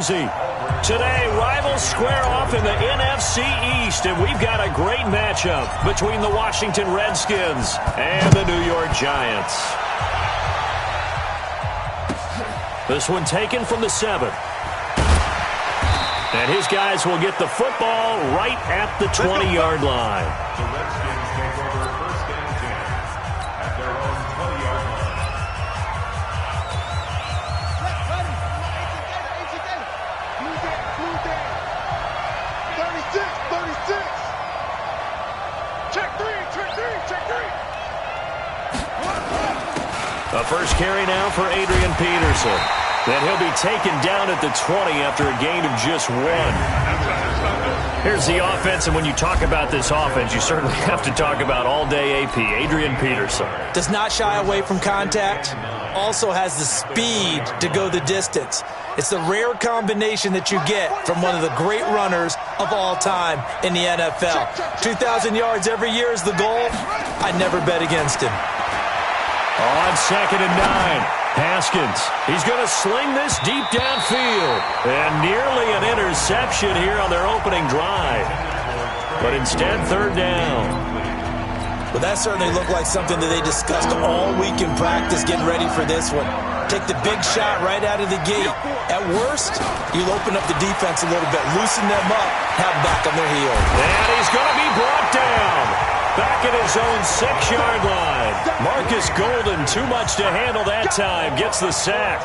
Today, rivals square off in the NFC East, and we've got a great matchup between the Washington Redskins and the New York Giants. This one taken from the 7th. And his guys will get the football right at the 20-yard line. The Redskins take over 1st and 10 at their own 20-yard line. 36. Check three. A first carry now for Adrian Peterson. Then he'll be taken down at the 20 after a gain of just 1. Here's the offense, and when you talk about this offense, you certainly have to talk about all-day AP, Adrian Peterson. Does not shy away from contact. Also has the speed to go the distance. It's the rare combination that you get from one of the great runners of all time in the NFL. 2,000 yards every year is the goal. I never bet against him. On 2nd and 9. Haskins, he's going to sling this deep downfield. And nearly an interception here on their opening drive. But instead, 3rd down. Well, that certainly looked like something that they discussed all week in practice getting ready for this one. Take the big shot right out of the gate. At worst, you'll open up the defense a little bit, loosen them up, have them back on their heels. And he's going to be brought down. Back at his own 6-yard line. Marcus Golden, too much to handle that time, gets the sack.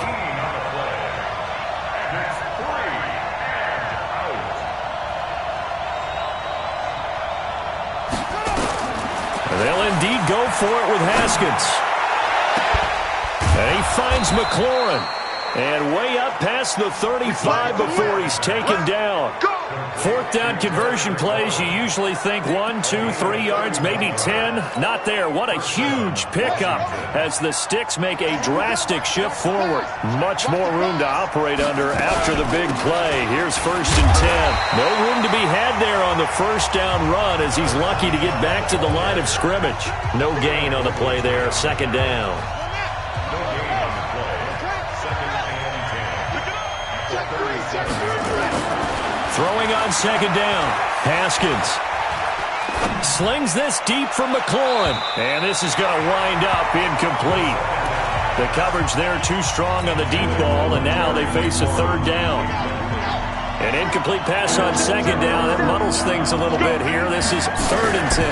They'll indeed go for it with Haskins. And he finds McLaurin. And way up past the 35 before he's taken down. 4th down conversion plays, you usually think 1, 2, 3 yards, maybe 10. Not there. What a huge pickup as the Sticks make a drastic shift forward. Much more room to operate under after the big play. Here's 1st and 10. No room to be had there on the 1st down run as he's lucky to get back to the line of scrimmage. No gain on the play there. 2nd down. Throwing on 2nd down. Haskins slings this deep from McLaurin. And this is going to wind up incomplete. The coverage there too strong on the deep ball, and now they face a 3rd down. An incomplete pass on 2nd down. That muddles things a little bit here. This is 3rd and 10.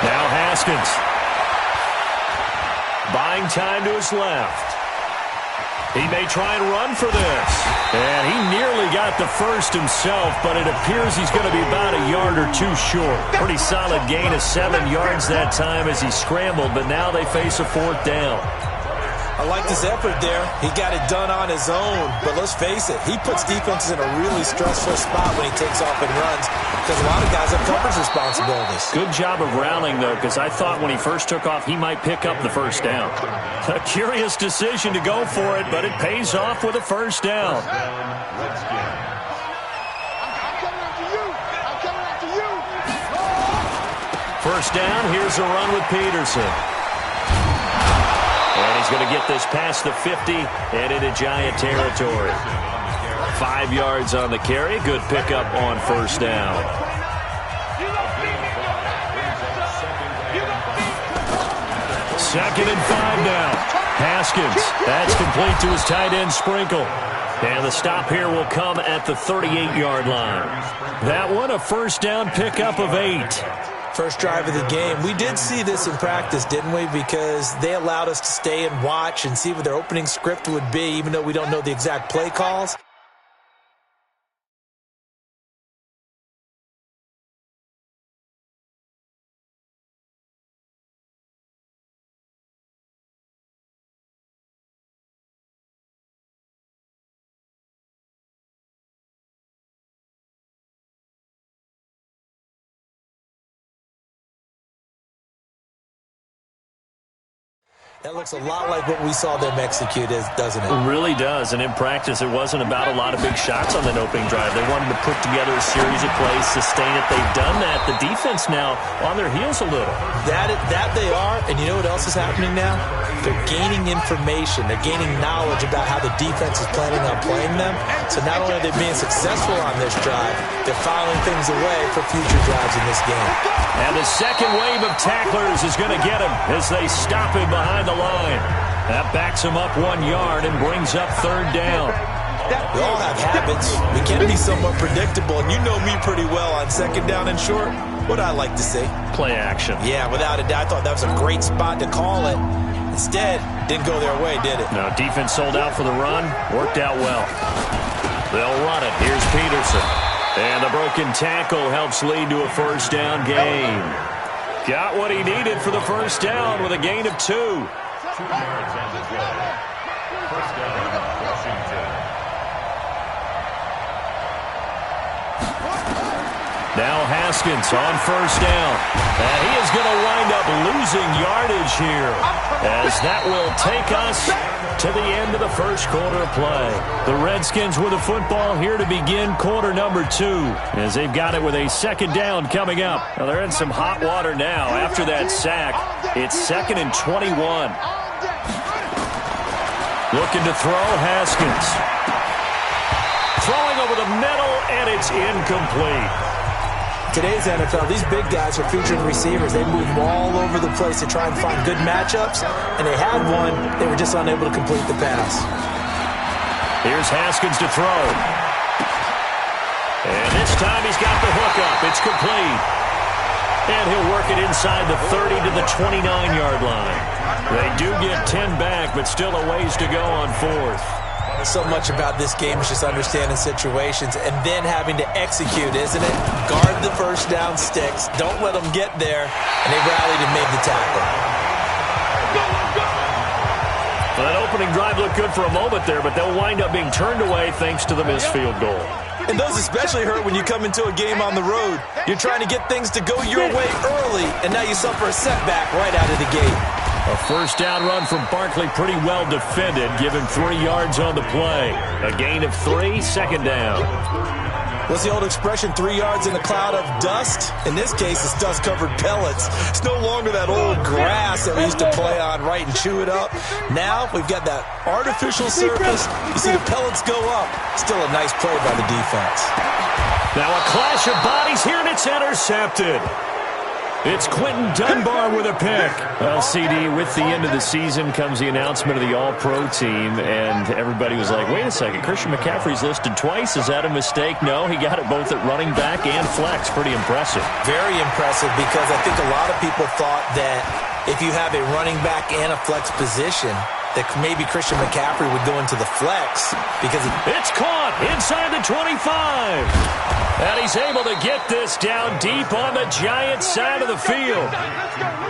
Now Haskins. Buying time to his left. He may try and run for this. And he nearly got the first himself, but it appears he's going to be about a yard or 2 short. Pretty solid gain of 7 yards that time as he scrambled, but now they face a 4th down. I like this effort there. He got it done on his own, but let's face it, he puts defenses in a really stressful spot when he takes off and runs because a lot of guys have coverage responsibilities. Good job of rallying, though, because I thought when he first took off, he might pick up the 1st down. A curious decision to go for it, but it pays off with a 1st down. First down, here's a run with Peterson. And he's going to get this past the 50 and into Giant territory. 5 yards on the carry. Good pickup on 1st down. 2nd and 5 now. Haskins. That's complete to his tight end Sprinkle. And the stop here will come at the 38-yard line. That one a 1st down pickup of 8. First drive of the game. We did see this in practice, didn't we? Because they allowed us to stay and watch and see what their opening script would be, even though we don't know the exact play calls. That looks a lot like what we saw them execute, doesn't it? It really does, and in practice, it wasn't about a lot of big shots on that opening drive. They wanted to put together a series of plays, sustain it. They've done that. The defense now on their heels a little. That they are, and you know what else is happening now? They're gaining information. They're gaining knowledge about how the defense is planning on playing them. So not only are they being successful on this drive, they're filing things away for future drives in this game. And the second wave of tacklers is going to get him as they stop him behind the line. That backs him up 1 yard and brings up third down. We all have habits. We can be somewhat predictable, and you know me pretty well on second down and short. What I like to say? Play action. Yeah, without a doubt. I thought that was a great spot to call it. Instead, didn't go their way, did it? No, defense sold out for the run. Worked out well. They'll run it. Here's Peterson. And the broken tackle helps lead to a first down gain. Got what he needed for the first down with a gain of 2. 2 yards on the play. First down, Washington. Now Haskins on first down. And he is going to wind up losing yardage here, as that will take us to the end of the first quarter of play. The Redskins with the football here to begin quarter number 2, as they've got it with a second down coming up. Now they're in some hot water now after that sack. It's 2nd and 21. Looking to throw, Haskins. Throwing over the middle, and it's incomplete. Today's NFL, these big guys are featured receivers. They move all over the place to try and find good matchups, and they had one. They were just unable to complete the pass. Here's Haskins to throw. And this time he's got the hook up. It's complete. And he'll work it inside the 30 to the 29-yard line. They do get 10 back, but still a ways to go on 4th. So much about this game is just understanding situations and then having to execute, isn't it? Guard the first down sticks. Don't let them get there. And they rallied and made the tackle. Well, that opening drive looked good for a moment there, but they'll wind up being turned away thanks to the missed field goal. And those especially hurt when you come into a game on the road. You're trying to get things to go your way early, and now you suffer a setback right out of the gate. A first down run from Barkley, pretty well defended. Give him 3 yards on the play. A gain of 3, second down. What's the old expression, 3 yards in a cloud of dust? In this case, it's dust-covered pellets. It's no longer that old grass that we used to play on, right, and chew it up. Now we've got that artificial surface. You see the pellets go up. Still a nice play by the defense. Now a clash of bodies here, and it's intercepted. It's Quentin Dunbar with a pick. Well, CD, with the end of the season comes the announcement of the All-Pro team, and everybody was like, wait a second, Christian McCaffrey's listed twice. Is that a mistake? No, he got it both at running back and flex. Pretty impressive. Very impressive, because I think a lot of people thought that if you have a running back and a flex position, that maybe Christian McCaffrey would go into the flex because it's caught inside the 25. And he's able to get this down deep on the Giants' side of the field.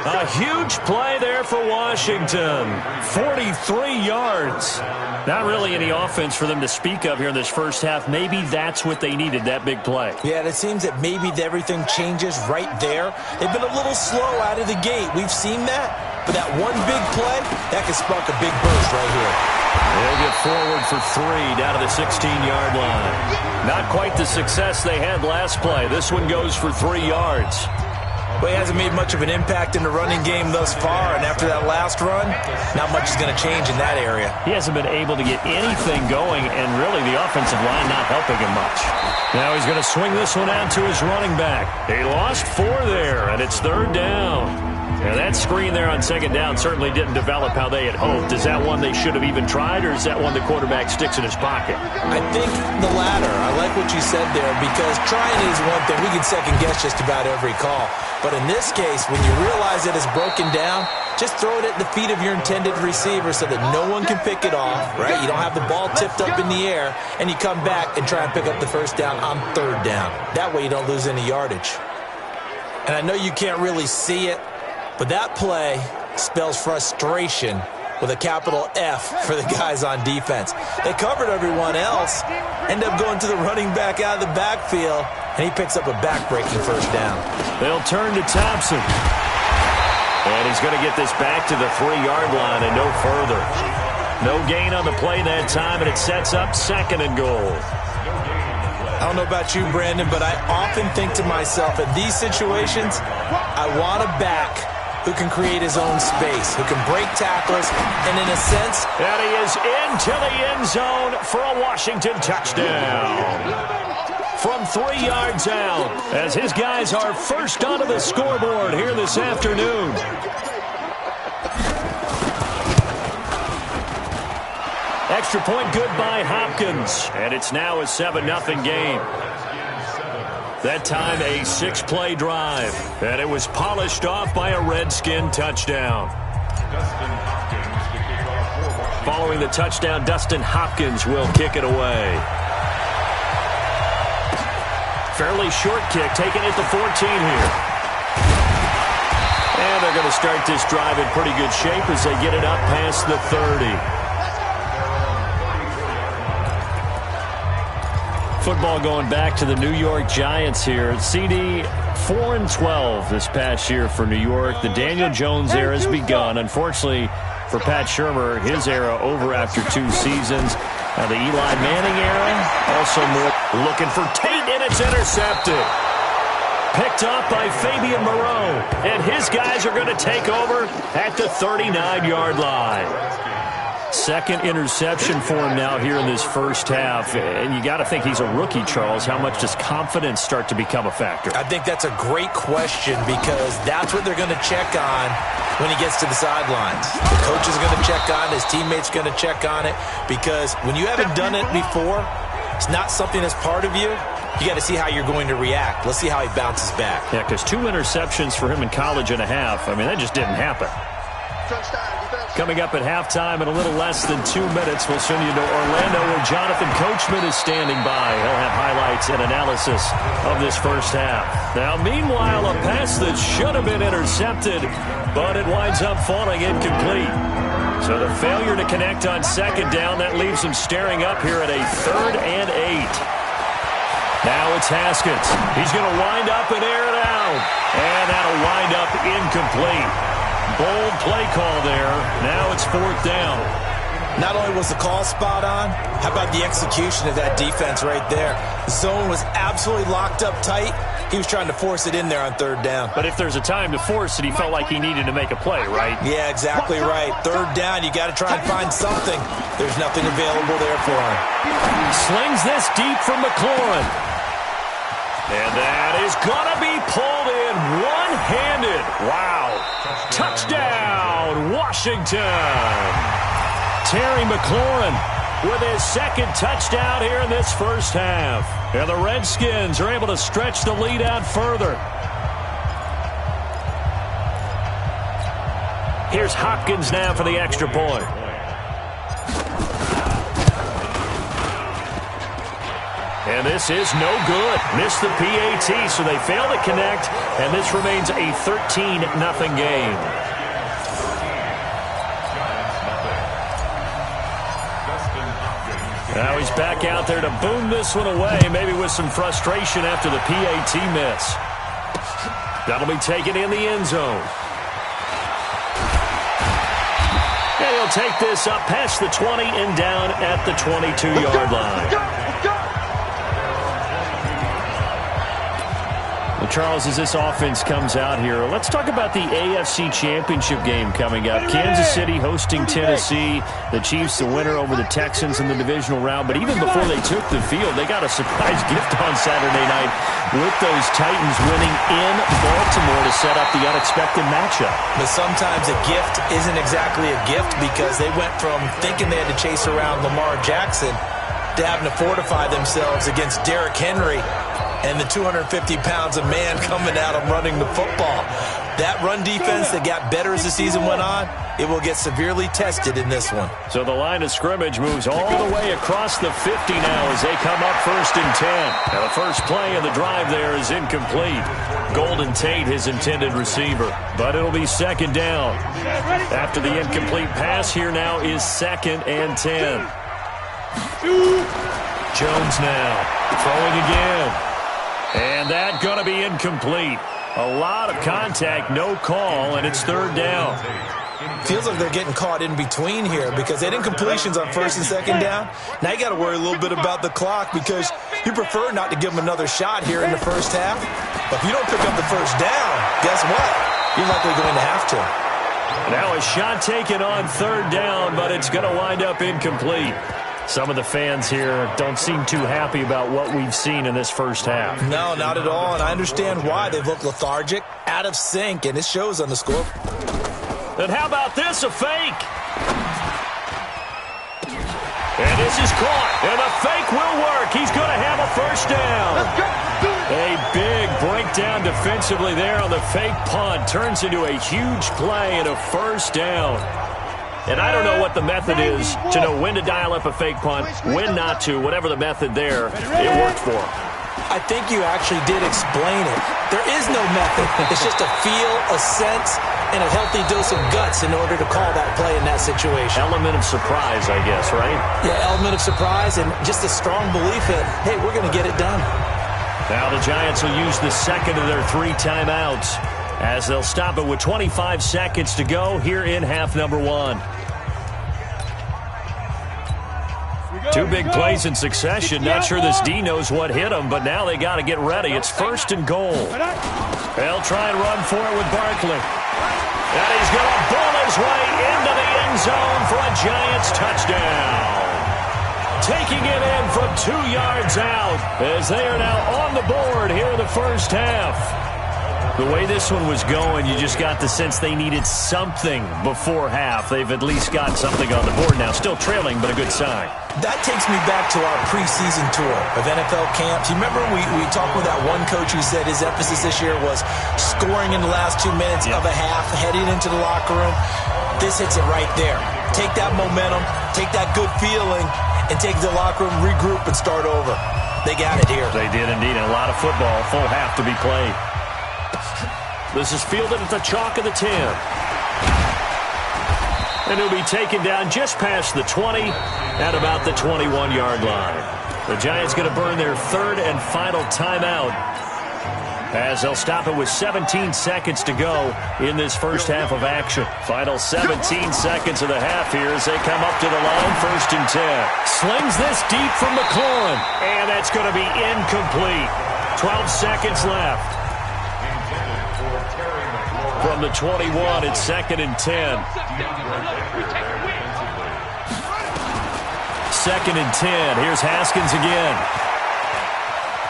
A huge play there for Washington. 43 yards. Not really any offense for them to speak of here in this first half. Maybe that's what they needed, that big play. Yeah, and it seems that maybe everything changes right there. They've been a little slow out of the gate. We've seen that. But that one big play, that can spark a big burst right here. They'll get forward for 3 down to the 16-yard line. Not quite the success they had last play. This one goes for 3 yards. Well, he hasn't made much of an impact in the running game thus far, and after that last run, not much is going to change in that area. He hasn't been able to get anything going, and really the offensive line not helping him much. Now he's going to swing this one out to his running back. He lost 4 there, and it's 3rd down. Now that screen there on second down certainly didn't develop how they had hoped. Is that one they should have even tried, or is that one the quarterback sticks in his pocket? I think the latter. I like what you said there, because trying is one thing. We can second guess just about every call. But in this case, when you realize that it's broken down, just throw it at the feet of your intended receiver so that no one can pick it off, right? You don't have the ball tipped up in the air, and you come back and try and pick up the first down on 3rd down. That way you don't lose any yardage. And I know you can't really see it, but that play spells frustration with a capital F for the guys on defense. They covered everyone else, end up going to the running back out of the backfield, and he picks up a back-breaking first down. They'll turn to Thompson. And he's going to get this back to the 3-yard line and no further. No gain on the play that time, and it sets up 2nd and goal. I don't know about you, Brandon, but I often think to myself, in these situations, I want a back who can create his own space, who can break tackles, and in a sense... And he is into the end zone for a Washington touchdown. From 3 yards out, as his guys are first onto the scoreboard here this afternoon. Extra point good by Hopkins, and it's now a 7-0 game. That time a 6-play drive, and it was polished off by a Redskin touchdown. Following the touchdown, Dustin Hopkins will kick it away. Fairly short kick, taken at the 14 here. And they're going to start this drive in pretty good shape as they get it up past the 30. Football going back to the New York Giants here. CD 4-12 this past year for New York. The Daniel Jones era has begun. Unfortunately for Pat Shurmur, his era over after 2 seasons. Now the Eli Manning era, also more looking for Tate, and it's intercepted. Picked up by Fabian Moreau, and his guys are going to take over at the 39-yard line. 2nd interception for him now here in this first half. And you got to think he's a rookie, Charles. How much does confidence start to become a factor? I think that's a great question because that's what they're going to check on when he gets to the sidelines. The coach is going to check on it. His teammates are going to check on it because when you haven't done it before, it's not something that's part of you. You got to see how you're going to react. Let's see how he bounces back. Yeah, because 2 interceptions for him in college and a half. I mean, that just didn't happen. Coming up at halftime in a little less than 2 minutes, we'll send you to Orlando where Jonathan Coachman is standing by. He'll have highlights and analysis of this first half. Now, meanwhile, a pass that should have been intercepted, but it winds up falling incomplete. So the failure to connect on 2nd down, that leaves him staring up here at a 3rd and 8. Now it's Haskins. He's going to wind up and air it out. And that'll wind up incomplete. Bold play call there. Now it's 4th down. Not only was the call spot on, how about the execution of that defense right there? The zone was absolutely locked up tight. He was trying to force it in there on 3rd down. But if there's a time to force it, he felt like he needed to make a play, right? Yeah, exactly right. 3rd down, you got to try and find something. There's nothing available there for him. Slings this deep from McLaurin. And that is going to be pulled in one-handed. Wow. Touchdown, Washington. Terry McLaurin with his 2nd touchdown here in this first half. And the Redskins are able to stretch the lead out further. Here's Hopkins now for the extra point. And this is no good. Missed the PAT, so they fail to connect, and this remains a 13-0 game. Now he's back out there to boom this one away, maybe with some frustration after the PAT miss. That'll be taken in the end zone. And he'll take this up past the 20 and down at the 22-yard line. Well, Charles, as this offense comes out here, let's talk about the AFC Championship game coming up. Kansas City hosting Tennessee. The Chiefs the winner over the Texans in the divisional round. But even before they took the field, they got a surprise gift on Saturday night with those Titans winning in Baltimore to set up the unexpected matchup. But sometimes a gift isn't exactly a gift because they went from thinking they had to chase around Lamar Jackson to having to fortify themselves against Derrick Henry and the 250 pounds of man coming out and running the football. That run defense that got better as the season went on, it will get severely tested in this one. So the line of scrimmage moves all the way across the 50 now as they come up 1st and 10. Now the first play of the drive there is incomplete. Golden Tate, his intended receiver. But it'll be 2nd down. After the incomplete pass, here now is 2nd and 10. Jones now throwing again. And that's going to be incomplete. A lot of contact, no call, and it's third down. Feels like they're getting caught in between here because they didn't completions on first and second down. Now you got to worry a little bit about the clock because you prefer not to give them another shot here in the first half. But if you don't pick up the first down, guess what? You're likely going to have to. Now a shot taken on third down, but it's going to wind up incomplete. Some of the fans here don't seem too happy about what we've seen in this first half. No, not at all, and I understand why. They've looked lethargic, out of sync, and it shows on the score. And how about this, a fake? And this is caught, and the fake will work. He's going to have a first down. A big breakdown defensively there on the fake punt. Turns into a huge play and a first down. And I don't know what the method is to know when to dial up a fake punt, when not to, whatever the method there, it worked for him. I think you actually did explain it. There is no method. It's just a feel, a sense, and a healthy dose of guts in order to call that play in that situation. Element of surprise, I guess, right? Yeah, element of surprise and just a strong belief in, hey, we're going to get it done. Now the Giants will use the second of their 3 timeouts as they'll stop it with 25 seconds to go here in half number 1. 2 big plays in succession. Not sure this D knows what hit him, but now they got to get ready. It's first and goal. They'll try and run for it with Barkley. And he's going to bull his way into the end zone for a Giants touchdown. Taking it in from 2 yards out as they are now on the board here in the first half. The way this one was going, you just got the sense they needed something before half. They've at least got something on the board now. Still trailing, but a good sign. That takes me back to our preseason tour of NFL camps. You remember we talked with that one coach who said his emphasis this year was scoring in the last 2 minutes of a half, heading into the locker room. This hits it right there. Take that momentum, take that good feeling, and take the locker room, regroup, and start over. They got it here. They did indeed, and a lot of football, full half to be played. This is fielded at the chalk of the 10. And he'll be taken down just past the 20 at about the 21-yard line. The Giants going to burn their 3rd and final timeout as they'll stop it with 17 seconds to go in this first half of action. Final 17 seconds of the half here as they come up to the line, 1st and 10. Slings this deep from McLaurin, and that's going to be incomplete. 12 seconds left. From the 21, it's 2nd and 10. 2nd and 10. Here's Haskins again.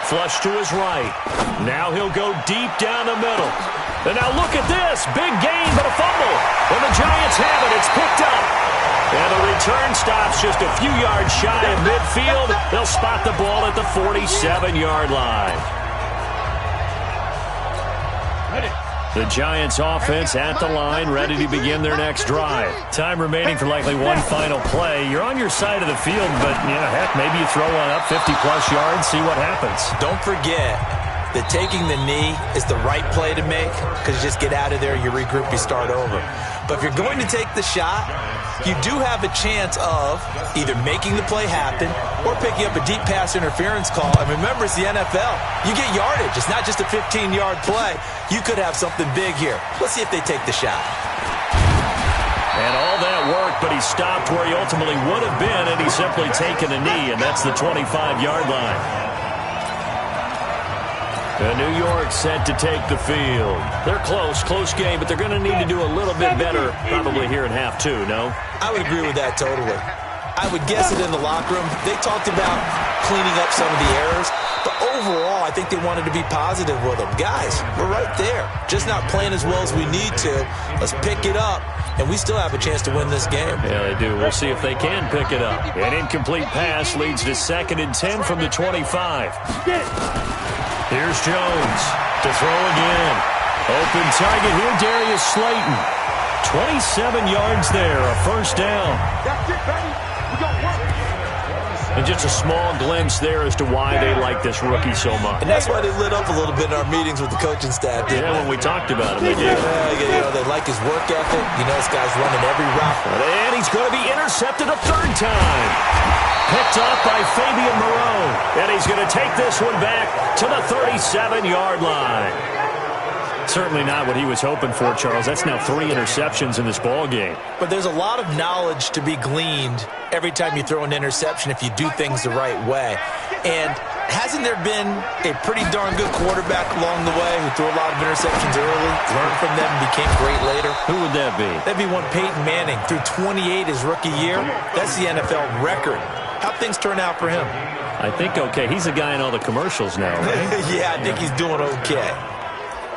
Flush to his right. Now he'll go deep down the middle. And now look at this. Big gain, but a fumble. And the Giants have it. It's picked up. And the return stops just a few yards shy of midfield. They'll spot the ball at the 47-yard line. The Giants offense at the line, ready to begin their next drive. Time remaining for likely one final play. You're on your side of the field, but, heck, maybe you throw one up 50-plus yards, see what happens. Don't forget that taking the knee is the right play to make because you just get out of there, you regroup, you start over. But if you're going to take the shot, you do have a chance of either making the play happen or picking up a deep pass interference call. And remember, it's the NFL. You get yardage. It's not just a 15-yard play. You could have something big here. Let's see if they take the shot. And all that worked, but he stopped where he ultimately would have been, and he's simply taken a knee, and that's the 25-yard line. And New York set to take the field. They're close game, but they're going to need to do a little bit better probably here in half 2, no? I would agree with that totally. I would guess it in the locker room. They talked about cleaning up some of the errors, but overall, I think they wanted to be positive with them. Guys, we're right there. Just not playing as well as we need to. Let's pick it up, and we still have a chance to win this game. Yeah, they do. We'll see if they can pick it up. An incomplete pass leads to 2nd and 10 from the 25. Here's Jones to throw again. Open target here, Darius Slayton. 27 yards there, a first down. That's it, baby. We got work. And just a small glimpse there as to why they like this rookie so much. And that's why they lit up a little bit in our meetings with the coaching staff. Yeah, when we talked about him, they did. They like his work ethic. This guy's running every route. And he's going to be intercepted a 3rd time. Picked off by Fabian Moreau. And he's going to take this one back to the 37-yard line. Certainly not what he was hoping for, Charles. That's now 3 interceptions in this ball game. But there's a lot of knowledge to be gleaned every time you throw an interception if you do things the right way. And hasn't there been a pretty darn good quarterback along the way who threw a lot of interceptions early, learned from them, and became great later? Who would that be? That'd be one Peyton Manning. Threw 28 his rookie year. That's the NFL record. How'd things turn out for him? I think okay. He's a guy in all the commercials now, right? Yeah, I think he's doing okay.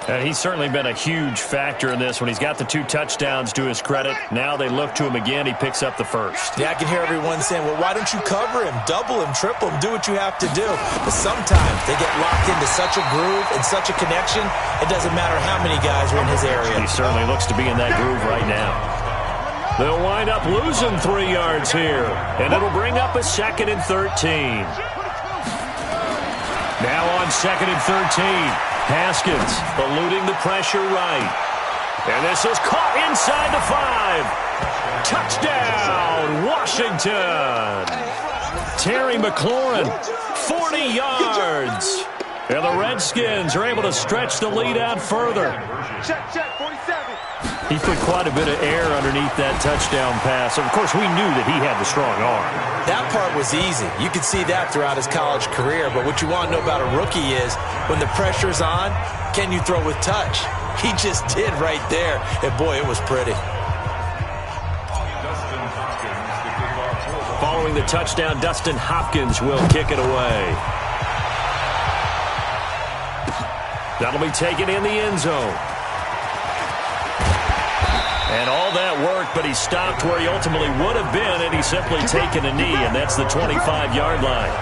And he's certainly been a huge factor in this when he's got the 2 touchdowns to his credit. Now they look to him again. He picks up the first. Yeah, I can hear everyone saying, well, why don't you cover him, double him, triple him, do what you have to do. But sometimes they get locked into such a groove and such a connection, it doesn't matter how many guys are in his area. He certainly looks to be in that groove right now. They'll wind up losing 3 yards here, and it'll bring up a 2nd and 13. Now on 2nd and 13. Haskins eluding the pressure right. And this is caught inside the 5. Touchdown, Washington. Terry McLaurin, 40 yards. And the Redskins are able to stretch the lead out further. Check, 47. He put quite a bit of air underneath that touchdown pass. Of course, we knew that he had the strong arm. That part was easy. You could see that throughout his college career. But what you want to know about a rookie is when the pressure's on, can you throw with touch? He just did right there. And, boy, it was pretty. Following the touchdown, Dustin Hopkins will kick it away. That'll be taken in the end zone. And all that work, but he stopped where he ultimately would have been, and he's simply taken a knee, and that's the 25-yard line.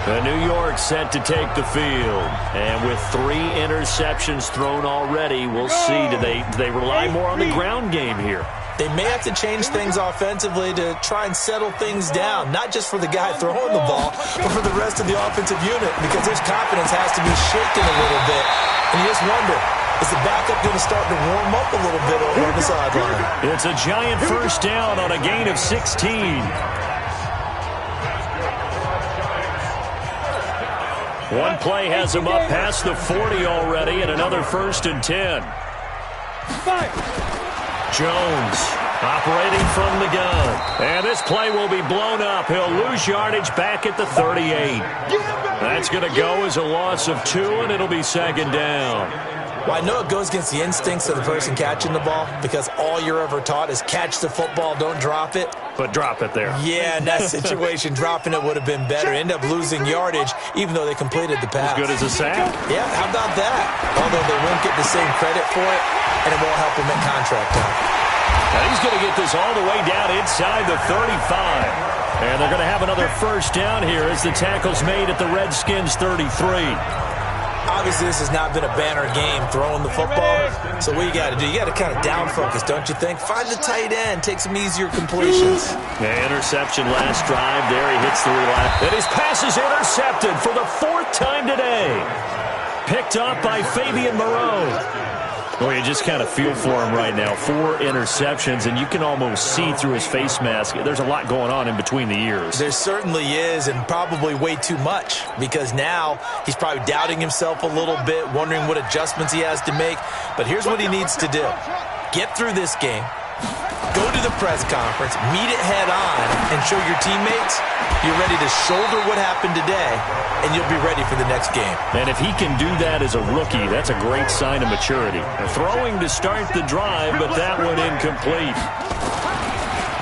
The New York set to take the field. And with 3 interceptions thrown already, we'll see, do they rely more on the ground game here? They may have to change things offensively to try and settle things down, not just for the guy throwing the ball, but for the rest of the offensive unit, because his confidence has to be shaken a little bit. And you just wonder, is the backup going to start to warm up a little bit over on the sideline? It's a giant first down on a gain of 16. One play has him up past the 40 already, and another 1st and 10. Jones operating from the gun. And this play will be blown up. He'll lose yardage back at the 38. That's going to go as a loss of 2, and it'll be 2nd down. Well, I know it goes against the instincts of the person catching the ball because all you're ever taught is catch the football, don't drop it. But drop it there. Yeah, in that situation, dropping it would have been better. End up losing yardage, even though they completed the pass. As good as a sack. Yeah, how about that? Although they won't get the same credit for it, and it won't help them at contract time. And he's going to get this all the way down inside the 35. And they're going to have another first down here as the tackle's made at the Redskins' 33. Obviously, this has not been a banner game throwing the football. So what you got to do, you got to kind of down focus, don't you think? Find the tight end, take some easier completions. Yeah, interception last drive. There he hits the relay. And his pass is intercepted for the 4th time today. Picked up by Fabian Moreau. Well, you just kind of feel for him right now. 4 interceptions, and you can almost see through his face mask. There's a lot going on in between the ears. There certainly is, and probably way too much, because now he's probably doubting himself a little bit, wondering what adjustments he has to make. But here's what he needs to do. Get through this game. Go to the press conference, meet it head on, and show your teammates you're ready to shoulder what happened today, and you'll be ready for the next game. And if he can do that as a rookie, that's a great sign of maturity. Throwing to start the drive, but that one incomplete.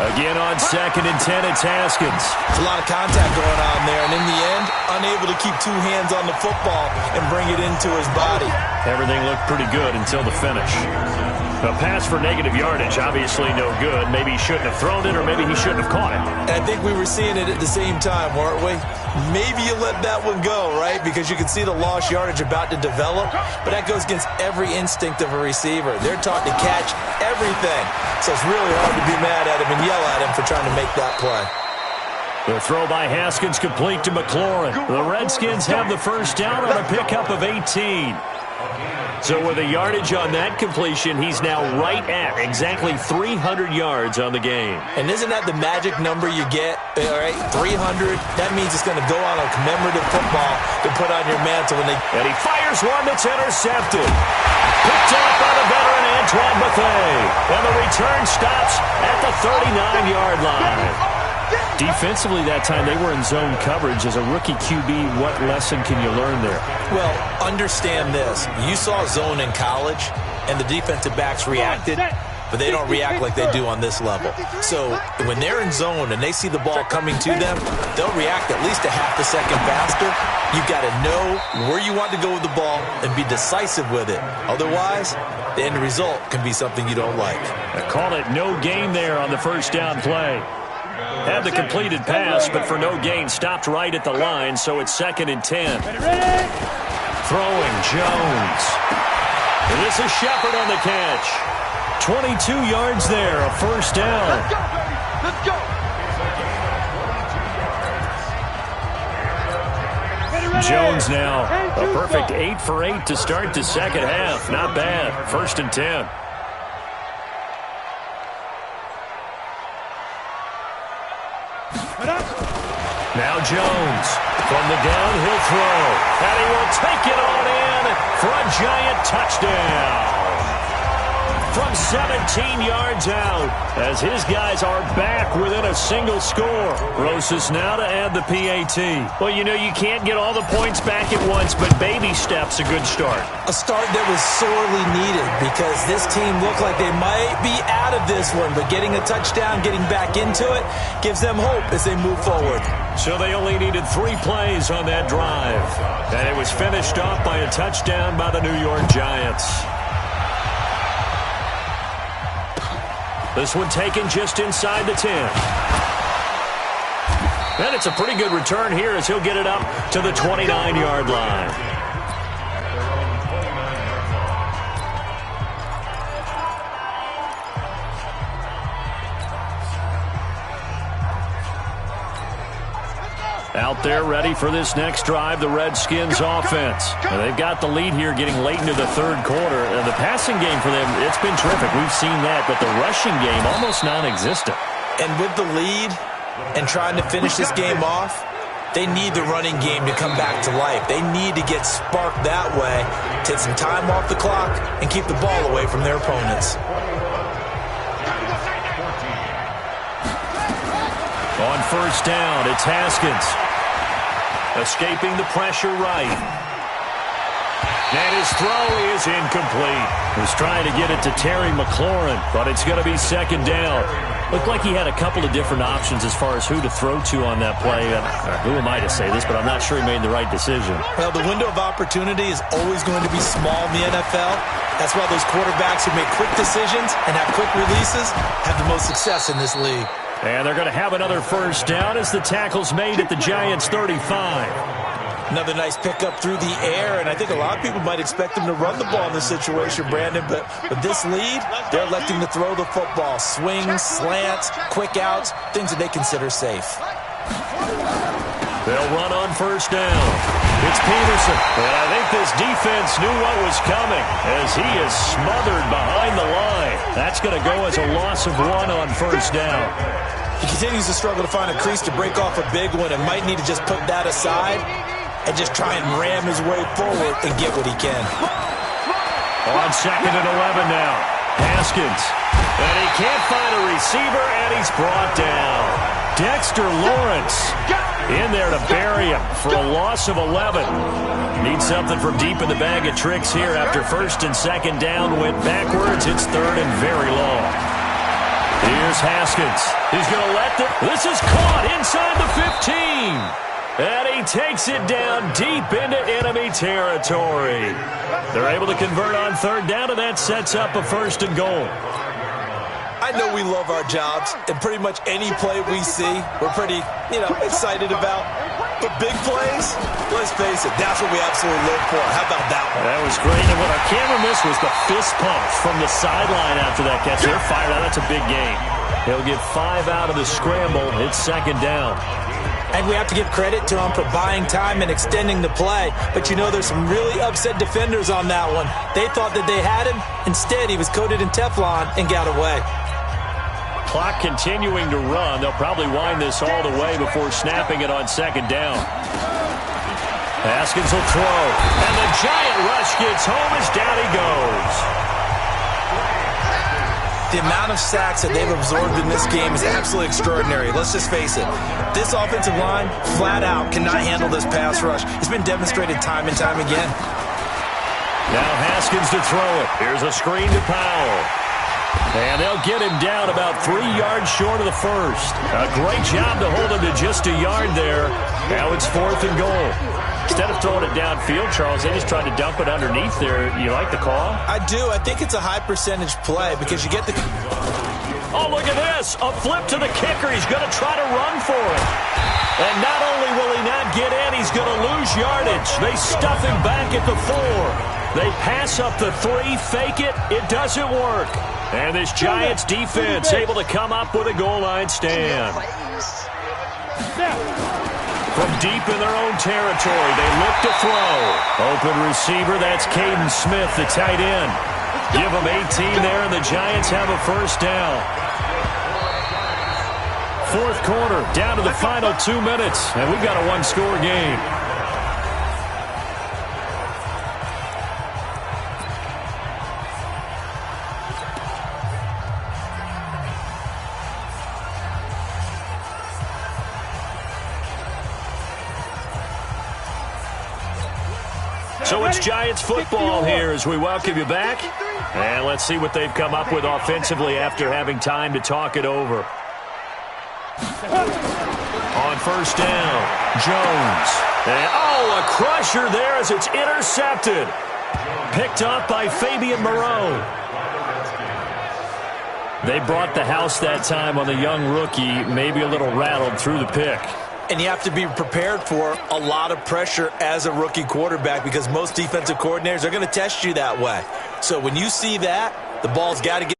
Again on 2nd and 10, it's Haskins. There's a lot of contact going on there, and in the end, unable to keep 2 hands on the football and bring it into his body. Everything looked pretty good until the finish. A pass for negative yardage, obviously no good. Maybe he shouldn't have thrown it, or maybe he shouldn't have caught it. And I think we were seeing it at the same time, weren't we? Maybe you let that one go, right? Because you can see the lost yardage about to develop, but that goes against every instinct of a receiver. They're taught to catch everything. So it's really hard to be mad at him and yell at him for trying to make that play. The throw by Haskins complete to McLaurin. The Redskins have the first down on a pickup of 18. So with the yardage on that completion, he's now right at exactly 300 yards on the game. And isn't that the magic number you get? All right, 300. That means it's going to go on a commemorative football to put on your mantle when they. And he fires one that's intercepted. Picked off by the veteran Antoine Bethea. And the return stops at the 39-yard line. Defensively that time, they were in zone coverage. As a rookie QB, what lesson can you learn there? Well, understand this. You saw zone in college, and the defensive backs reacted, but they don't react like they do on this level. So when they're in zone and they see the ball coming to them, they'll react at least a half a second faster. You've got to know where you want to go with the ball and be decisive with it. Otherwise, the end result can be something you don't like. I call it no gain there on the first down play. Had the completed pass, but for no gain, stopped right at the line, so it's 2nd and 10. Throwing Jones. And this is Shepard on the catch. 22 yards there, a first down. Let's go, baby. Let's go. Jones now, a perfect 8 for 8 to start the second half. Not bad. 1st and 10. Now Jones from the downhill throw. And he will take it on in for a giant touchdown. From 17 yards out, as his guys are back within a single score. Rosas now to add the PAT. Well, you know, you can't get all the points back at once, but baby steps a good start. A start that was sorely needed because this team looked like they might be out of this one, but getting a touchdown, getting back into it, gives them hope as they move forward. So they only needed 3 plays on that drive. And it was finished off by a touchdown by the New York Giants. This one taken just inside the 10. And it's a pretty good return here as he'll get it up to the 29-yard line. Out there ready for this next drive, the Redskins offense. And they've got the lead here getting late into the 3rd quarter. And the passing game for them, it's been terrific. We've seen that, but the rushing game almost non-existent. And with the lead and trying to finish this game off, they need the running game to come back to life. They need to get sparked that way, take some time off the clock, and keep the ball away from their opponents. On first down, it's Haskins. Escaping the pressure right. And his throw is incomplete. He's trying to get it to Terry McLaurin, but it's going to be 2nd down. Looked like he had a couple of different options as far as who to throw to on that play. Who am I to say this, but I'm not sure he made the right decision. Well, the window of opportunity is always going to be small in the NFL. That's why those quarterbacks who make quick decisions and have quick releases have the most success in this league. And they're going to have another first down as the tackle's made at the Giants' 35. Another nice pickup through the air, and I think a lot of people might expect them to run the ball in this situation, Brandon, but with this lead, they're electing to throw the football. Swings, slants, quick outs, things that they consider safe. They'll run on first down. It's Peterson, and I think this defense knew what was coming as he is smothered behind the line. That's going to go as a loss of 1 on first down. He continues to struggle to find a crease to break off a big one and might need to just put that aside and just try and ram his way forward and get what he can. On 2nd and 11 now. Haskins. And he can't find a receiver, and he's brought down. Dexter Lawrence in there to bury him for a loss of 11. Needs something from deep in the bag of tricks here after 1st and 2nd down. Went backwards. It's 3rd and very long. Here's Haskins. He's going to let this is caught inside the 15. And he takes it down deep into enemy territory. They're able to convert on 3rd down, and that sets up a 1st and goal. I know we love our jobs, and pretty much any play we see, we're pretty, excited about. But big plays, let's face it, that's what we absolutely live for. How about that one? That was great. And what our camera missed was the fist pump from the sideline after that catch. They're fired out. That's a big game. He'll get 5 out of the scramble. It's 2nd down. And we have to give credit to him for buying time and extending the play. But you know, there's some really upset defenders on that one. They thought that they had him. Instead, he was coated in Teflon and got away. Clock continuing to run. They'll probably wind this all the way before snapping it on second down. Haskins will throw. And the giant rush gets home as down he goes. The amount of sacks that they've absorbed in this game is absolutely extraordinary. Let's just face it. This offensive line, flat out, cannot handle this pass rush. It's been demonstrated time and time again. Now Haskins to throw it. Here's a screen to Powell. And they'll get him down about 3 yards short of the first. A great job to hold him to just a yard there. Now it's 4th and goal. Instead of throwing it downfield, Charles, they just tried to dump it underneath there. You like the call? I do. I think it's a high percentage play because you get the... Oh, look at this. A flip to the kicker. He's going to try to run for it. And not only will he not get in, he's going to lose yardage. They stuff him back at the 4. They pass up the 3, fake it. It doesn't work. And this Giants defense able to come up with a goal line stand. From deep in their own territory, they look to throw. Open receiver, that's Caden Smith, the tight end. Give them 18 there, and the Giants have a first down. 4th quarter, down to the final 2 minutes, and we've got a one-score game. So it's Giants football here as we welcome you back. And let's see what they've come up with offensively after having time to talk it over. On first down, Jones. And, a crusher there as it's intercepted. Picked up by Fabian Moreau. They brought the house that time on the young rookie, maybe a little rattled through the pick. And you have to be prepared for a lot of pressure as a rookie quarterback because most defensive coordinators are going to test you that way. So when you see that, the ball's got to get